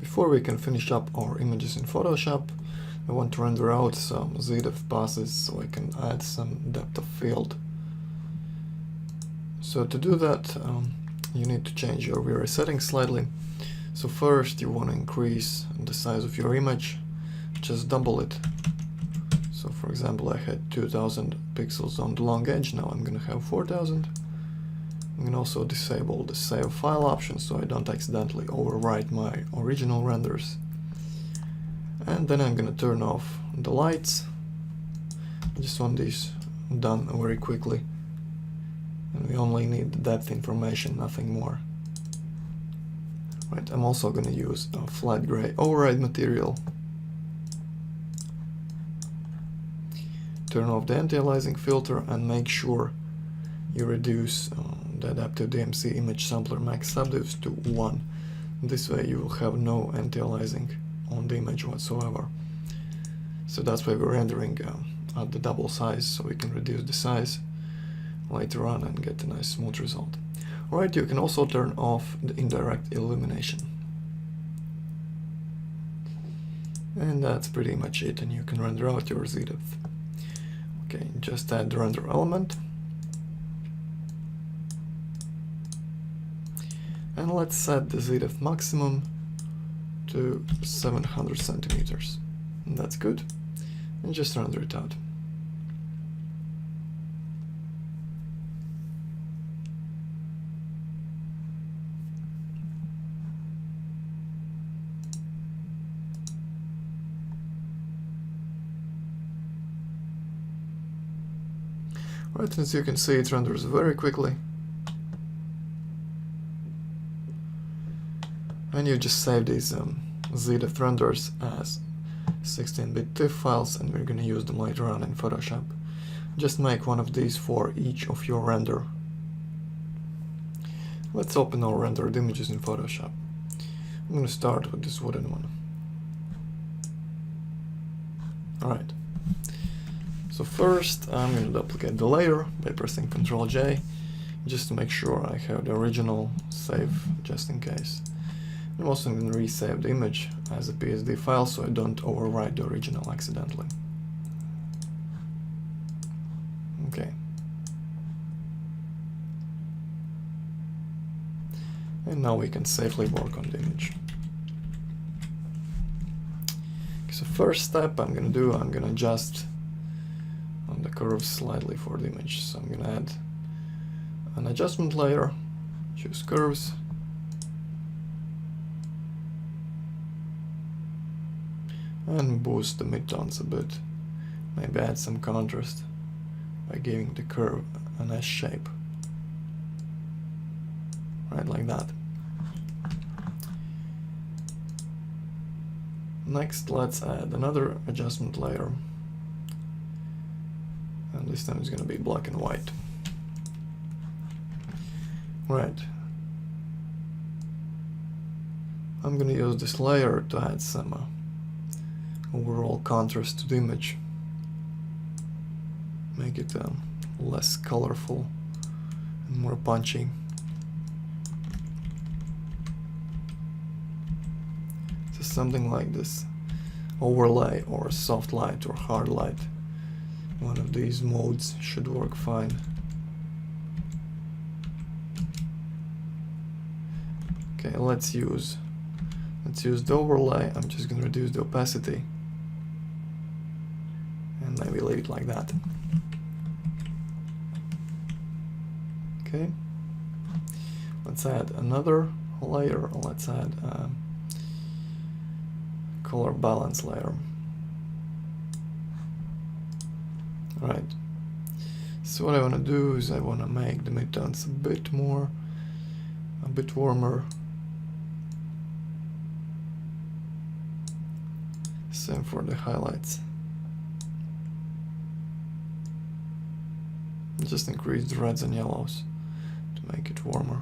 Before we can finish up our images in Photoshop, I want to render out some ZDEF passes so I can add some depth of field. So to do that, you need to change your VRay settings slightly. So first you want to increase the size of your image, just double it. So for example, I had 2000 pixels on the long edge, now I'm going to have 4000. I'm going to also disable the save file option so I don't accidentally overwrite my original renders. And then I'm going to turn off the lights. I just want this done very quickly. And we only need the depth information, nothing more. Right, I'm also going to use a flat gray override material. Turn off the anti-aliasing filter and make sure you reduce the adaptive DMC image sampler max subdivs to 1. This way you will have no anti-aliasing on the image whatsoever. So that's why we're rendering at the double size, so we can reduce the size later on and get a nice smooth result. Alright, you can also turn off the indirect illumination. And that's pretty much it, and you can render out your ZDEF. Okay, just add the render element. And let's set the ZDEF maximum to 700 centimeters. And that's good. And just render it out. Right, as you can see, it renders very quickly. And you just save these ZDEF renders as 16-bit TIFF files, and we're going to use them later on in Photoshop. Just make one of these for each of your render. Let's open our rendered images in Photoshop. I'm going to start with this wooden one. Alright. So first I'm going to duplicate the layer by pressing Ctrl J, just to make sure I have the original saved just in case. I'm also going to resave the image as a PSD file so I don't overwrite the original accidentally. Okay. And now we can safely work on the image. So first step I'm going to adjust on the curves slightly for the image. So I'm going to add an adjustment layer, choose curves, and boost the midtones a bit. Maybe add some contrast by giving the curve an S shape. Right, like that. Next, let's add another adjustment layer. And this time it's going to be black and white. Right. I'm going to use this layer to add some overall contrast to the image. Make it less colorful and more punchy. So something like this overlay or soft light or hard light. One of these modes should work fine. Okay, let's use the overlay. I'm just going to reduce the opacity and maybe leave it like that. Okay, let's add another layer. Let's add a color balance layer. Right. So what I want to do is I want to make the midtones a bit warmer. Same for the highlights. Just increase the reds and yellows to make it warmer.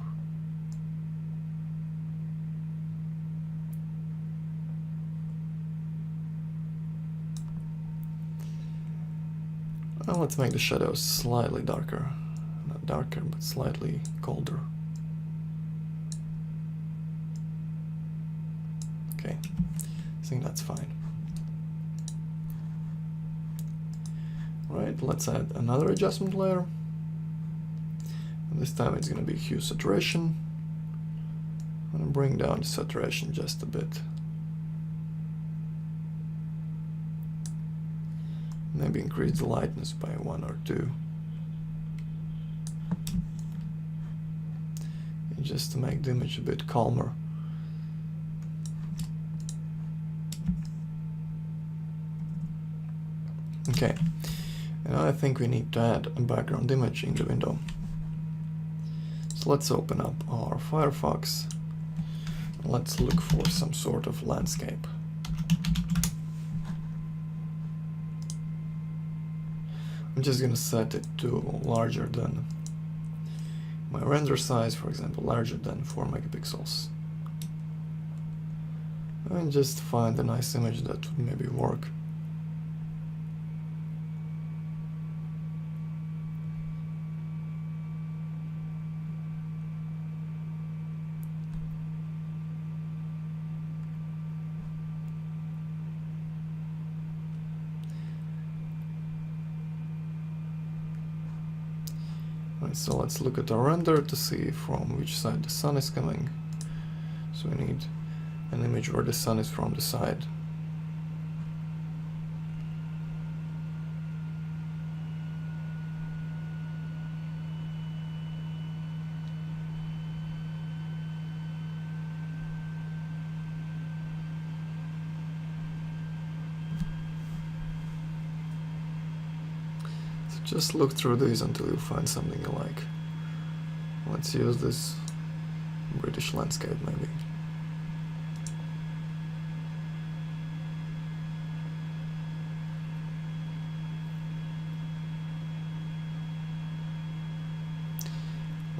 Now let's make the shadows slightly darker. Not darker, but slightly colder. Okay, I think that's fine. Right, let's add another adjustment layer. And this time it's going to be hue saturation. I'm going to bring down the saturation just a bit. Maybe increase the lightness by 1 or 2. Just to make the image a bit calmer. Okay, and I think we need to add a background image in the window. So let's open up our Firefox. Let's look for some sort of landscape. I'm just gonna set it to larger than my render size, for example, larger than 4 megapixels. And just find a nice image that would maybe work. So let's look at our render to see from which side the sun is coming. So we need an image where the sun is from the side. Just look through these until you find something you like. Let's use this British landscape maybe.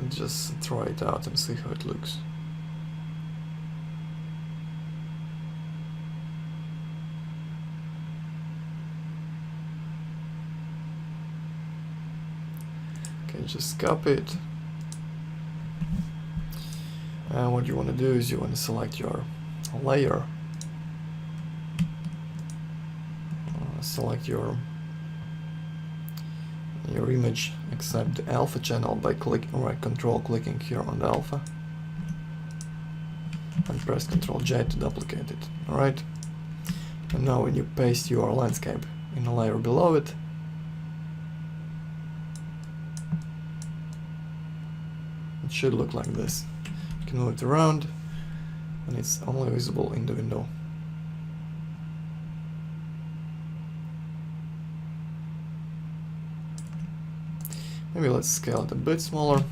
Let's just try it out and see how it looks. Just copy it, and what you want to do is you want to select your layer, select your image, accept the alpha channel by control clicking here on the alpha, and press Ctrl J to duplicate it. Alright, and now when you paste your landscape in a layer below it, it should look like this. You can move it around and it's only visible in the window. Maybe let's scale it a bit smaller.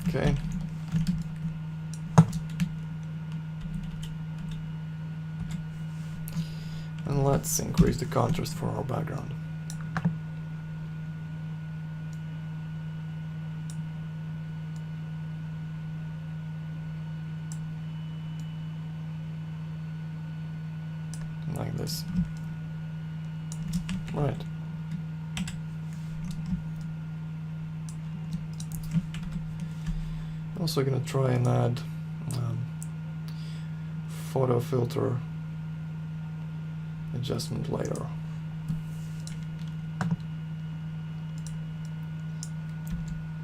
Okay. And let's increase the contrast for our background. Like this. Right. Also gonna try and add photo filter adjustment layer.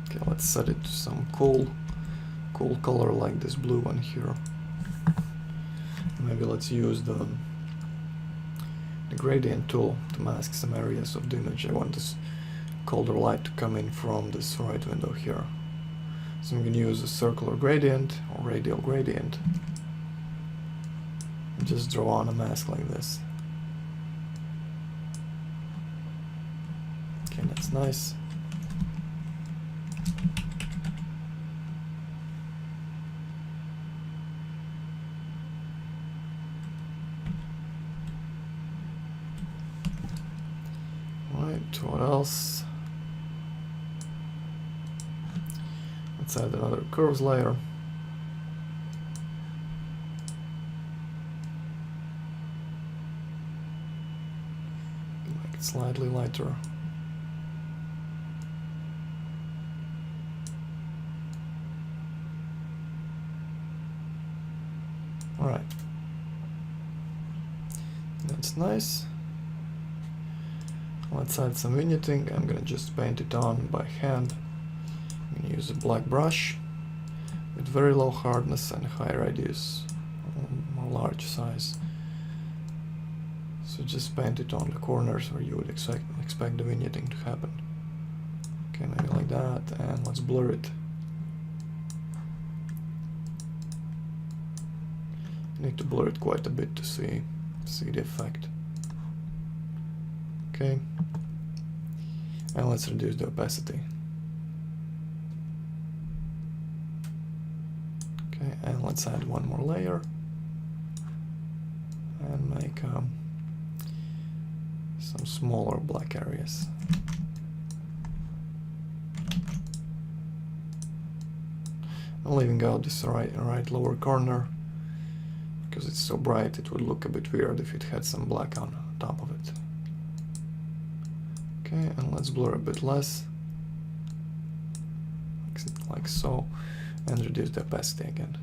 Okay, let's set it to some cool color like this blue one here. Maybe let's use the gradient tool to mask some areas of the image. I want this colder light to come in from this right window here. So I'm going to use a circular gradient or radial gradient and just draw on a mask like this. Okay, that's nice. And what else? Let's add another curves layer. Make it slightly lighter. Alright. That's nice. Let's add some vignetting. I'm gonna just paint it on by hand. I'm gonna use a black brush with very low hardness and high radius, a large size. So just paint it on the corners where you would expect the vignetting to happen. Okay, maybe like that, and let's blur it. Need to blur it quite a bit to see the effect. Okay, and let's reduce the opacity. Okay, and let's add one more layer and make some smaller black areas. I'm leaving out this right lower corner because it's so bright it would look a bit weird if it had some black on top of it. Okay, and let's blur a bit less, like so, and reduce the opacity again.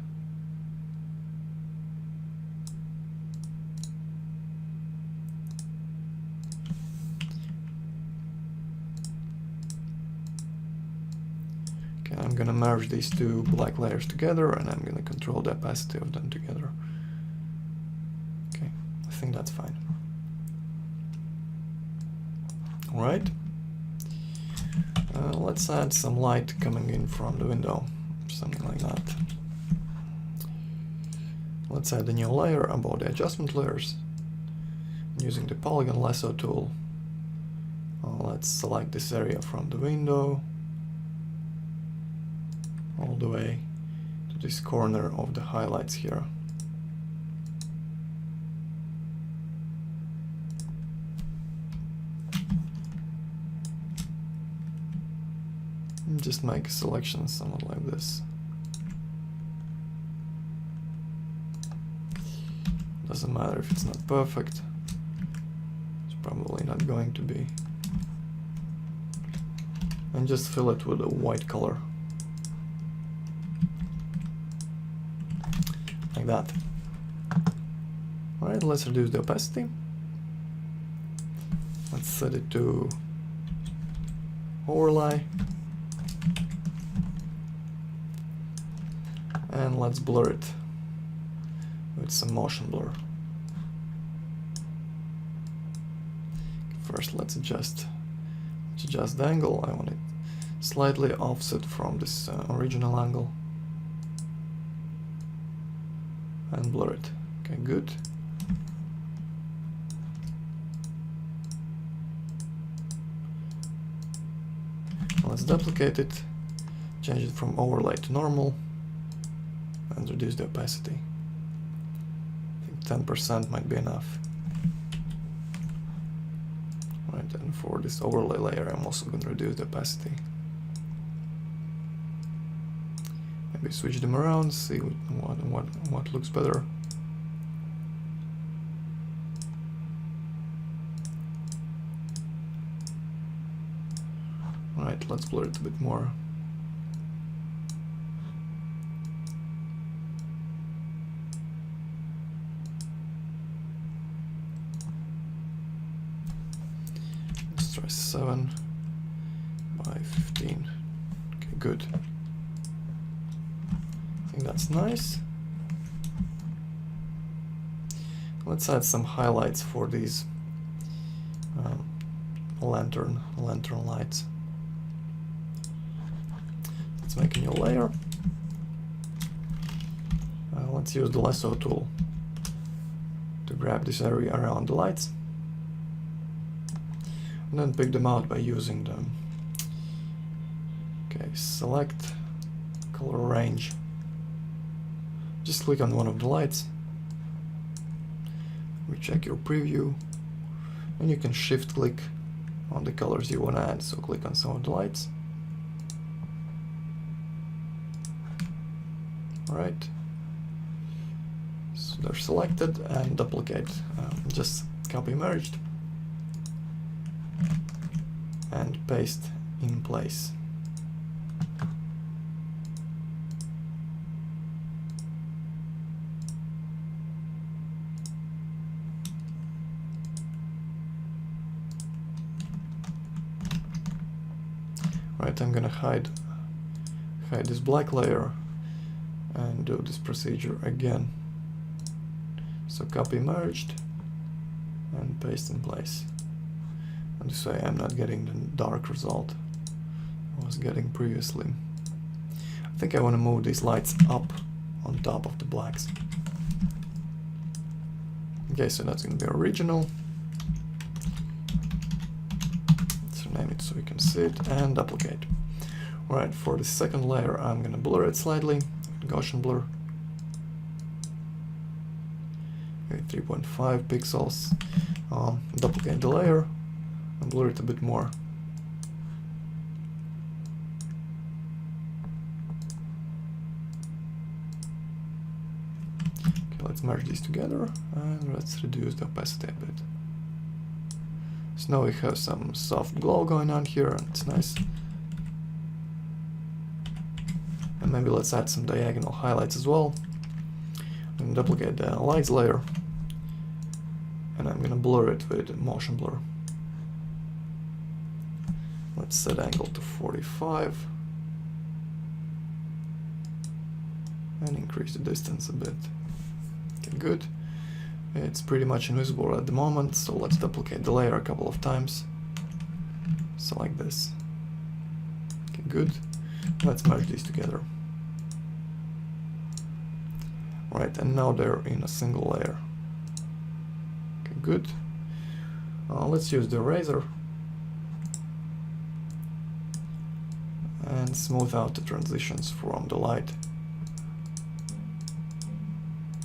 Okay, I'm gonna merge these two black layers together, and I'm gonna control the opacity of them together. Okay, I think that's fine. Alright, let's add some light coming in from the window, something like that. Let's add a new layer above the adjustment layers. Using the polygon lasso tool, let's select this area from the window all the way to this corner of the highlights here. Just make a selection somewhat like this. Doesn't matter if it's not perfect. It's probably not going to be. And just fill it with a white color. Like that. Alright, let's reduce the opacity. Let's set it to overlay. And let's blur it with some motion blur. First, let's adjust the angle. I want it slightly offset from this original angle. And blur it. Okay, good. Let's duplicate it, change it from overlay to normal, and reduce the opacity. I think 10% might be enough. Right, and for this overlay layer, I'm also going to reduce the opacity. Maybe switch them around, see what looks better. Right, let's blur it a bit more. Let's try 7 by 15. Okay, good. I think that's nice. Let's add some highlights for these lantern lights. Let's make a new layer. Let's use the lasso tool to grab this area around the lights, and then pick them out by using them. Okay, select color range. Just click on one of the lights, recheck your preview, and you can shift click on the colors you want to add. So click on some of the lights. Alright, so they're selected, and duplicate. Just copy merged and paste in place. Right, I'm gonna hide this black layer and do this procedure again. So copy merged and paste in place. And this way I'm not getting the dark result I was getting previously. I think I want to move these lights up on top of the blacks. Okay, so that's going to be original. So name it so we can see it and duplicate. Alright, for the second layer I'm going to blur it slightly. Gaussian blur. 3.5 pixels. Duplicate the layer and blur it a bit more. Okay, let's merge these together and let's reduce the opacity a bit. So now we have some soft glow going on here, and it's nice. And maybe let's add some diagonal highlights as well. And duplicate the lights layer, and I'm gonna blur it with motion blur. Let's set angle to 45 and increase the distance a bit. Okay, good. It's pretty much invisible at the moment, so let's duplicate the layer a couple of times. So like this. Okay, good. Let's merge these together. Right, and now they're in a single layer. Okay, good. Let's use the eraser and smooth out the transitions from the light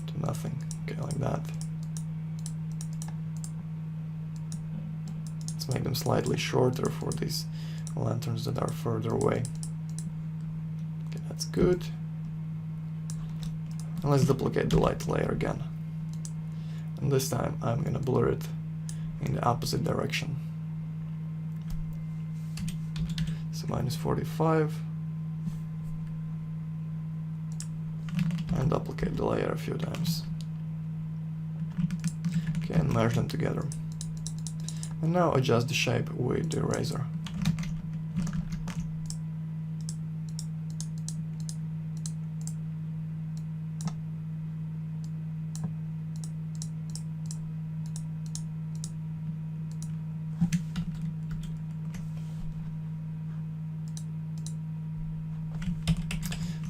to nothing. Okay, like that. Let's make them slightly shorter for these lanterns that are further away. Okay, that's good. And let's duplicate the light layer again. And this time I'm gonna blur it in the opposite direction. So -45. And duplicate the layer a few times. Okay, and merge them together. And now adjust the shape with the eraser.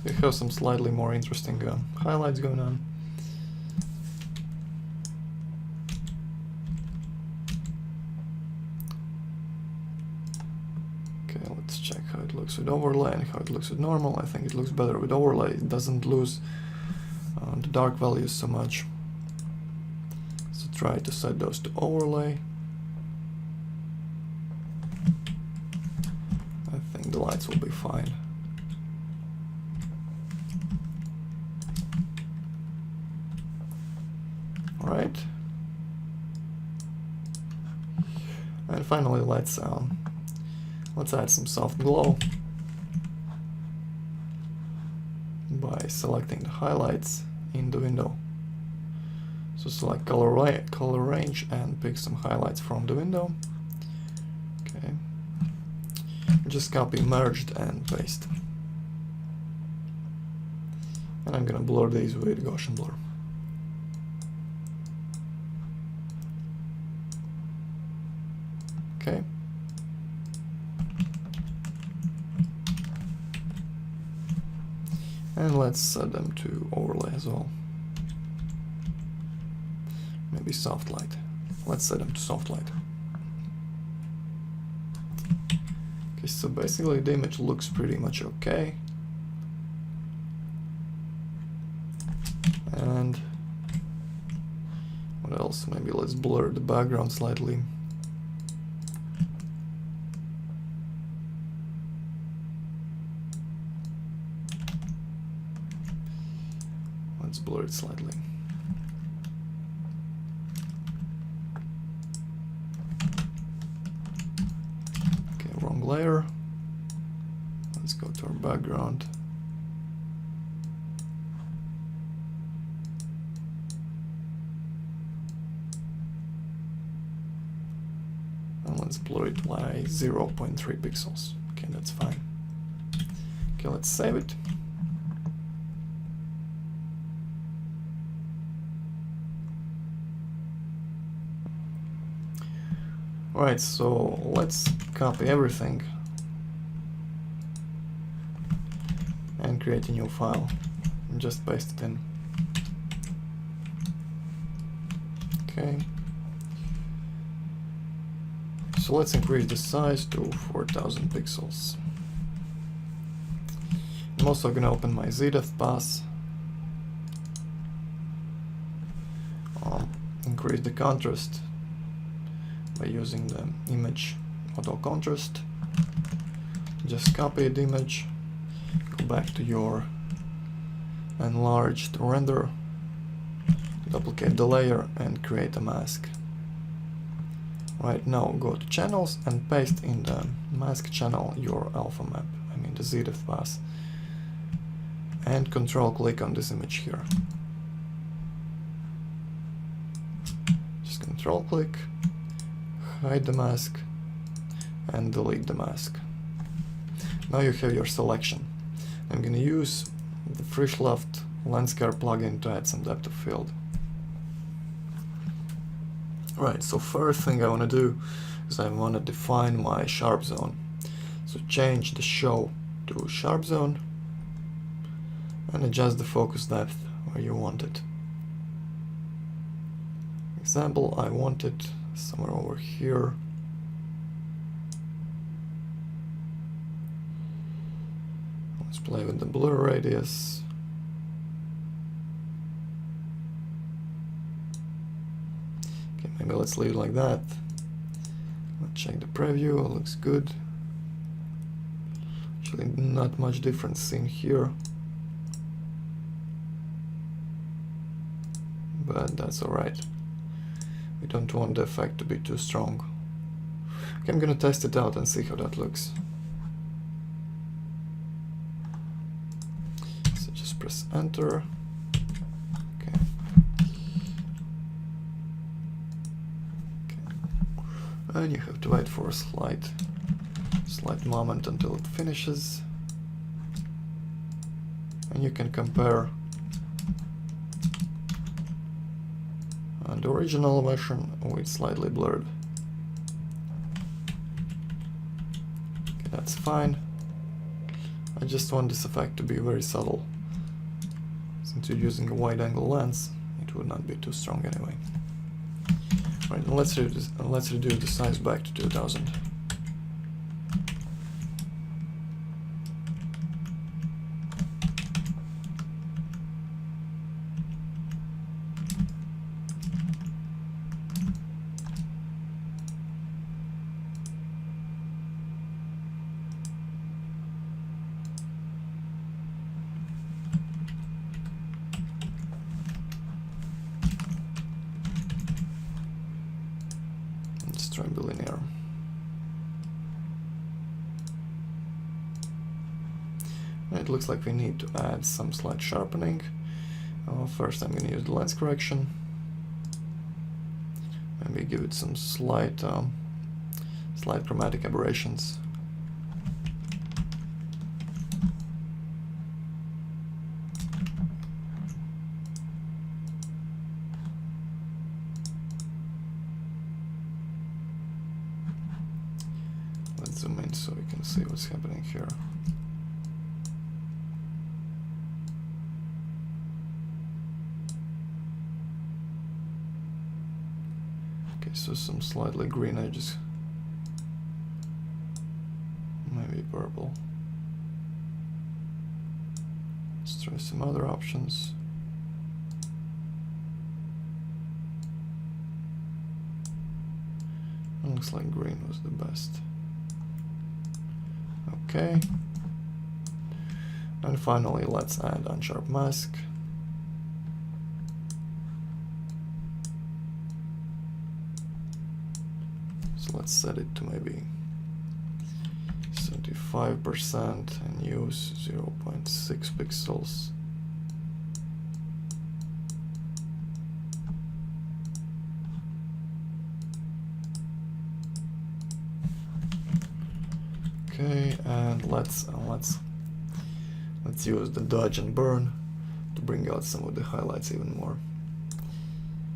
We have some slightly more interesting highlights going on. Okay, let's check how it looks with overlay and how it looks with normal. I think it looks better with overlay. It doesn't lose the dark values so much. So try to set those to overlay. I think the lights will be fine. Right, and finally let's add some soft glow by selecting the highlights in the window. So select color range and pick some highlights from the window. Okay, just copy merged and paste, and I'm gonna blur these with Gaussian blur. Okay. And let's set them to overlay as well. Maybe soft light. Let's set them to soft light. Okay, so basically the image looks pretty much okay. And what else? Maybe let's blur the background slightly. blur it slightly. Okay, wrong layer. Let's go to our background. And let's blur it by 0.3 pixels. Okay, that's fine. Okay, let's save it. Alright, so let's copy everything and create a new file and just paste it in. Okay. So let's increase the size to 4000 pixels. I'm also gonna open my ZDepth pass. Increase the contrast by using the image auto contrast. Just copy the image, go back to your enlarged render, duplicate the layer and create a mask. Right now go to channels and paste in the mask channel your alpha map, I mean the ZDepth pass, and control click on this image here. Just control click, hide the mask and delete the mask. Now you have your selection. I'm gonna use the Frischluft Lenskart plugin to add some depth of field. Right, so first thing I want to do is I want to define my sharp zone. So change the show to sharp zone and adjust the focus depth where you want it. Example, I want it somewhere over here. Let's play with the blur radius. Okay, maybe let's leave it like that. Let's check the preview, it looks good. Actually, not much difference seen here, but that's alright. We don't want the effect to be too strong. Okay, I'm gonna test it out and see how that looks. So just press enter. Okay. And you have to wait for a slight moment until it finishes. And you can compare the original version with slightly blurred. Okay, that's fine. I just want this effect to be very subtle. Since you're using a wide angle lens, it would not be too strong anyway. Right, let's reduce the size back to 2000. Let's try bilinear. It looks like we need to add some slight sharpening. First I'm going to use the lens correction. Maybe give it some slight chromatic aberrations. Let's zoom in so we can see what's happening here. Okay, so some slightly green edges. Maybe purple. Let's try some other options. It looks like green was the best. Okay. And finally, let's add unsharp mask. So let's set it to maybe 75% and use 0.6 pixels. Okay, and let's use the dodge and burn to bring out some of the highlights even more.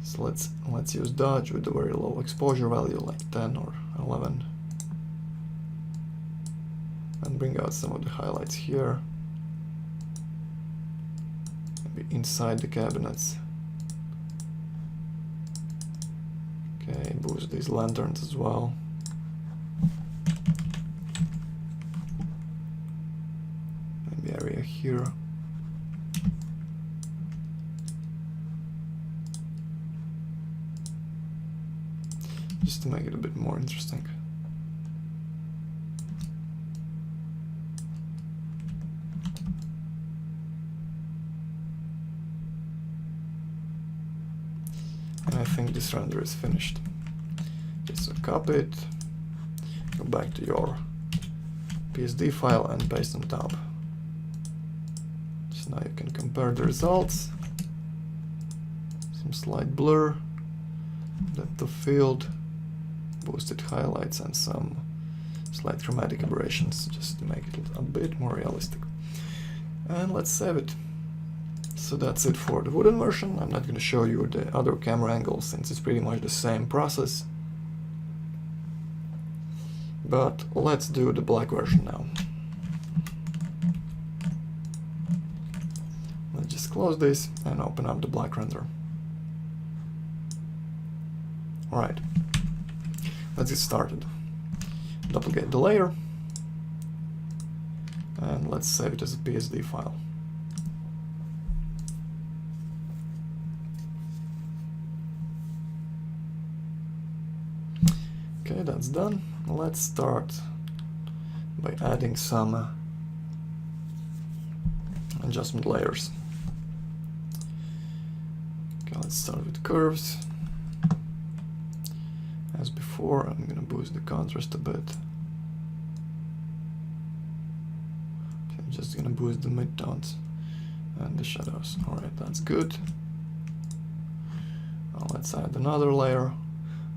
So let's use dodge with a very low exposure value, like 10 or 11, and bring out some of the highlights here, maybe inside the cabinets. Okay, boost these lanterns as well. Maybe area here. Just to make it a bit more interesting. And I think this render is finished. Just so copy it, go back to your PSD file and paste on top. So now you can compare the results. Some slight blur, depth of field, boosted highlights, and some slight chromatic aberrations, just to make it a bit more realistic. And let's save it. So that's it for the wooden version. I'm not going to show you the other camera angles since it's pretty much the same process. But let's do the black version now. Let's just close this and open up the black render. Alright, let's get started. Duplicate the layer and let's save it as a PSD file. Okay, that's done. Let's start by adding some adjustment layers. Okay, let's start with curves. As before, I'm going to boost the contrast a bit. Okay, I'm just going to boost the midtones and the shadows. Alright, that's good. Now let's add another layer,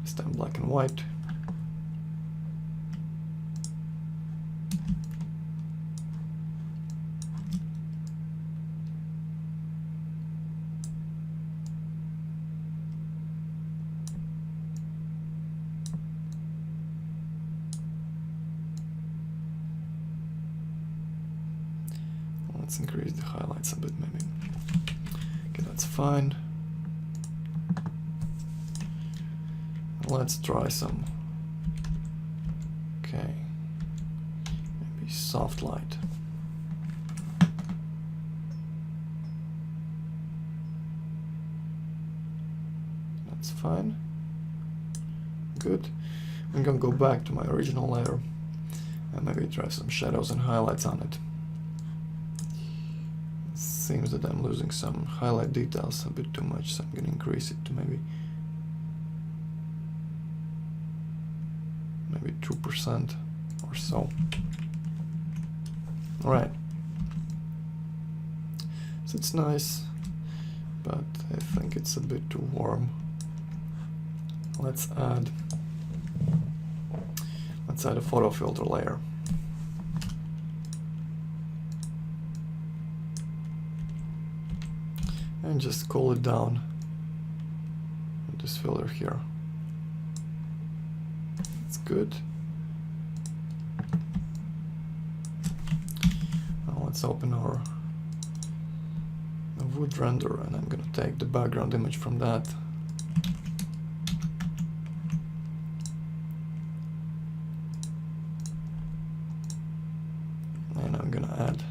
this time black and white. Let's increase the highlights a bit, maybe. Okay, that's fine. Let's try some. Okay, maybe soft light. That's fine. Good. I'm gonna go back to my original layer and maybe try some shadows and highlights on it. Seems that I'm losing some highlight details a bit too much, so I'm going to increase it to maybe 2% or so. Alright, so it's nice, but I think it's a bit too warm. Let's add a photo filter layer. And just cool it down with this filter here. That's good. Now let's open our wood render, and I'm gonna take the background image from that. And I'm gonna add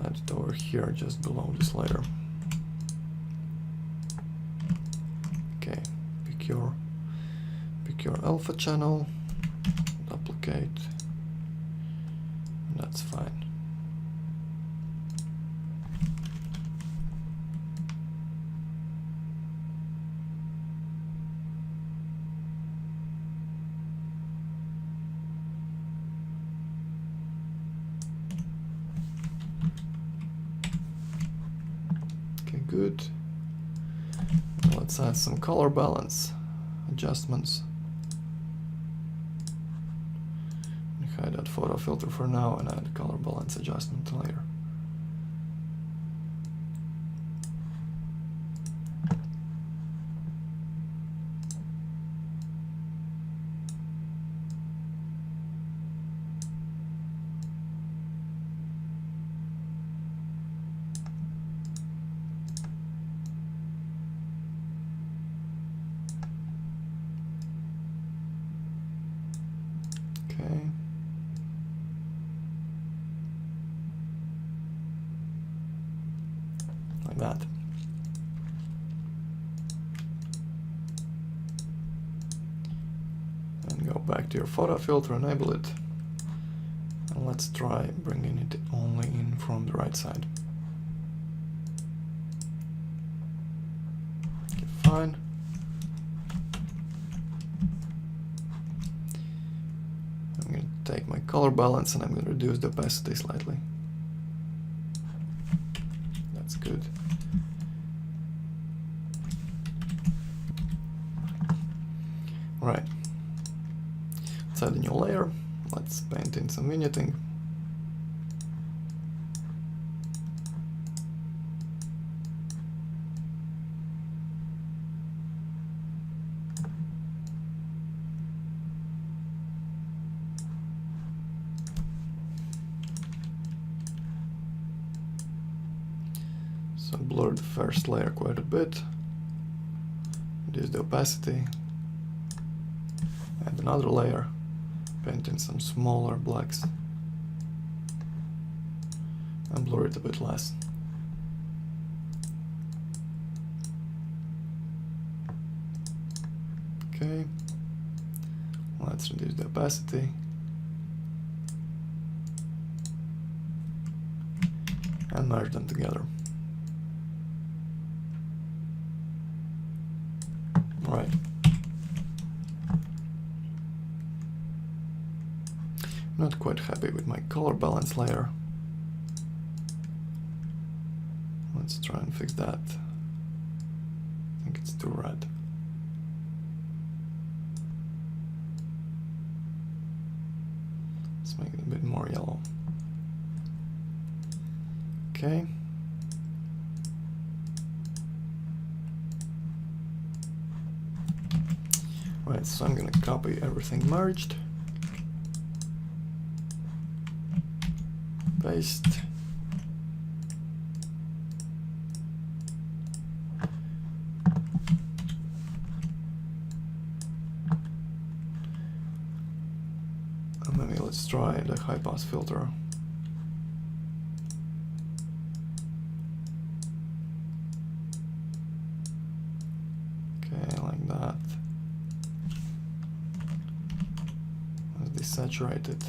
it over here just below this layer. Okay, pick your alpha channel, duplicate, and that's fine. Let's add some color balance adjustments. Hide that photo filter for now and add color balance adjustment later. Okay. Like that. And go back to your photo filter, enable it, and let's try bringing it only in from the right side. Okay, fine. I'm going to take my color balance and I'm going to reduce the opacity slightly. That's good. Right. Let's add a new layer. Let's paint in some vignetting. So blur the first layer quite a bit. Reduce the opacity. Add another layer. Paint in some smaller blacks. And blur it a bit less. Okay. Let's reduce the opacity. And merge them together. Right. Not quite happy with my color balance layer. Let's try and fix that. I think it's too red. Let's make it a bit more yellow. Okay. Right, so I'm gonna copy everything merged. Paste. And maybe let's try the high pass filter. Okay, like that. Let's desaturate it.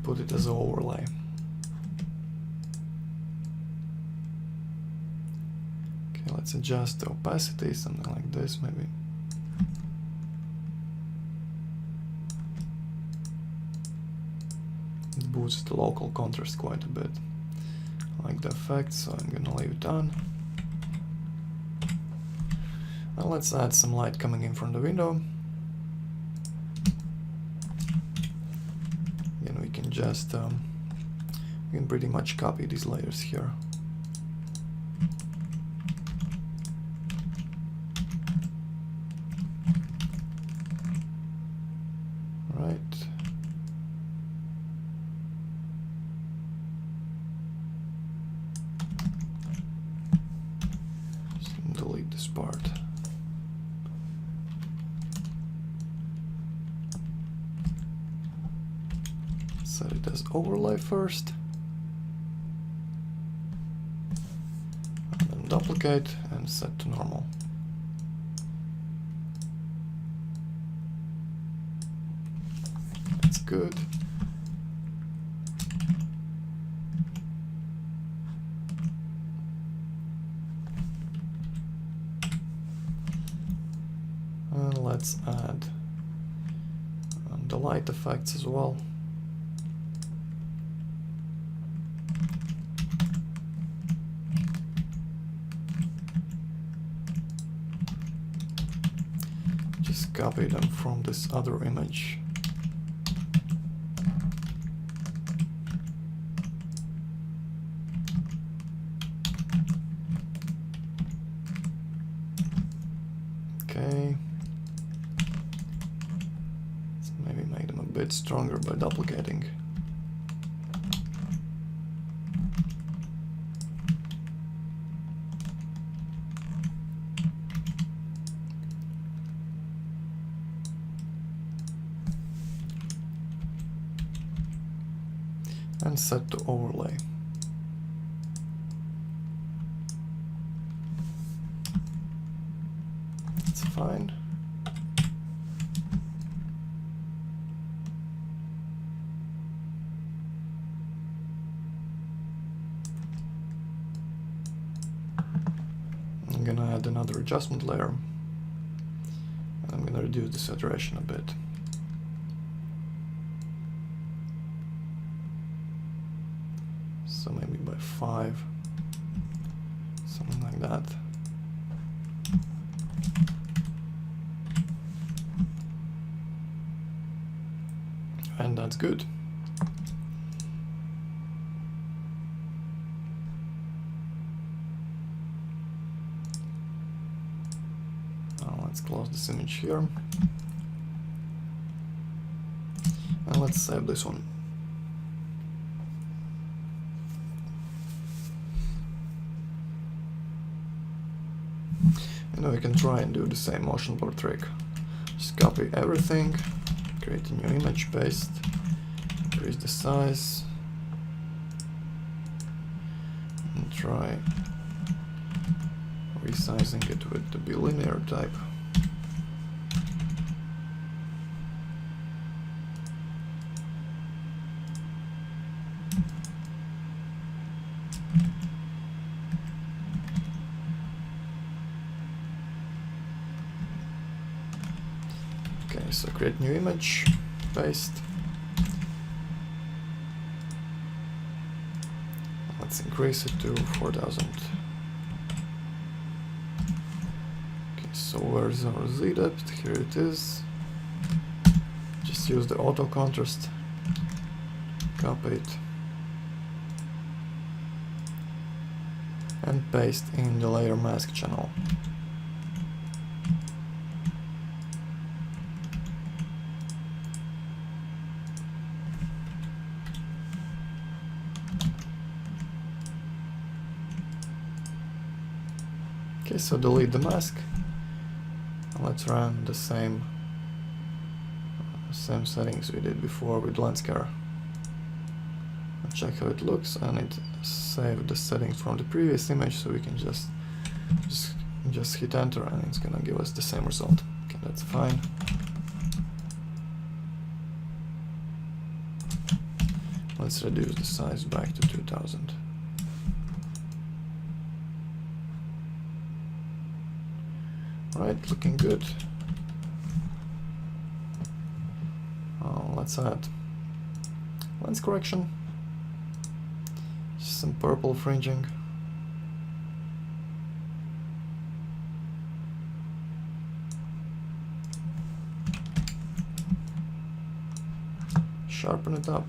Put it as an overlay. Okay, let's adjust the opacity, something like this maybe. It boosts the local contrast quite a bit. I like the effect, so I'm gonna leave it on. Now let's add some light coming in from the window. We can just we can pretty much copy these layers here. Right. Just delete this part. Set it as overlay first, and then duplicate and set to normal. That's good. And let's add the light effects as well. Just copy them from this other image. Okay. Let's maybe make them a bit stronger by duplicating. And set to overlay. That's fine. I'm gonna add another adjustment layer. And I'm gonna reduce the saturation a bit. So maybe by 5, something like that. And that's good. Now let's close this image here. And let's save this one. And now we can try and do the same motion blur trick. Just copy everything, create a new image, paste, increase the size, and try resizing it with the bilinear type. Okay, so create new image, paste. Let's increase it to 4000. Okay, so where's our Z depth? Here it is. Just use the auto contrast, copy it, and paste in the layer mask channel. Okay, so delete the mask. Let's run the same settings we did before with Lenskart. Check how it looks, and it saved the settings from the previous image, so we can just hit enter and it's gonna give us the same result. Okay, that's fine. Let's reduce the size back to 2000. Right, looking good. Let's add lens correction. Just some purple fringing. Sharpen it up.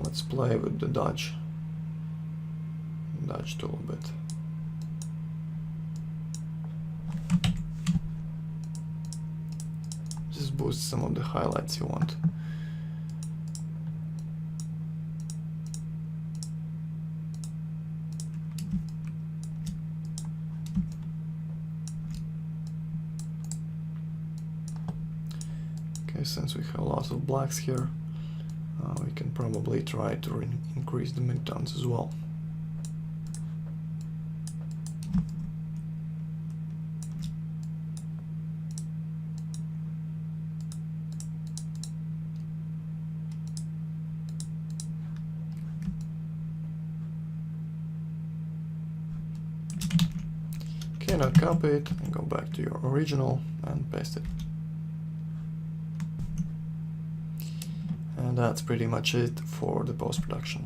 Let's play with the dodge tool a bit. Just boost some of the highlights you want. Okay, since we have lots of blacks here, we can probably try to increase the midtones as well. Okay, now copy it and go back to your original and paste it. And that's pretty much it for the post-production.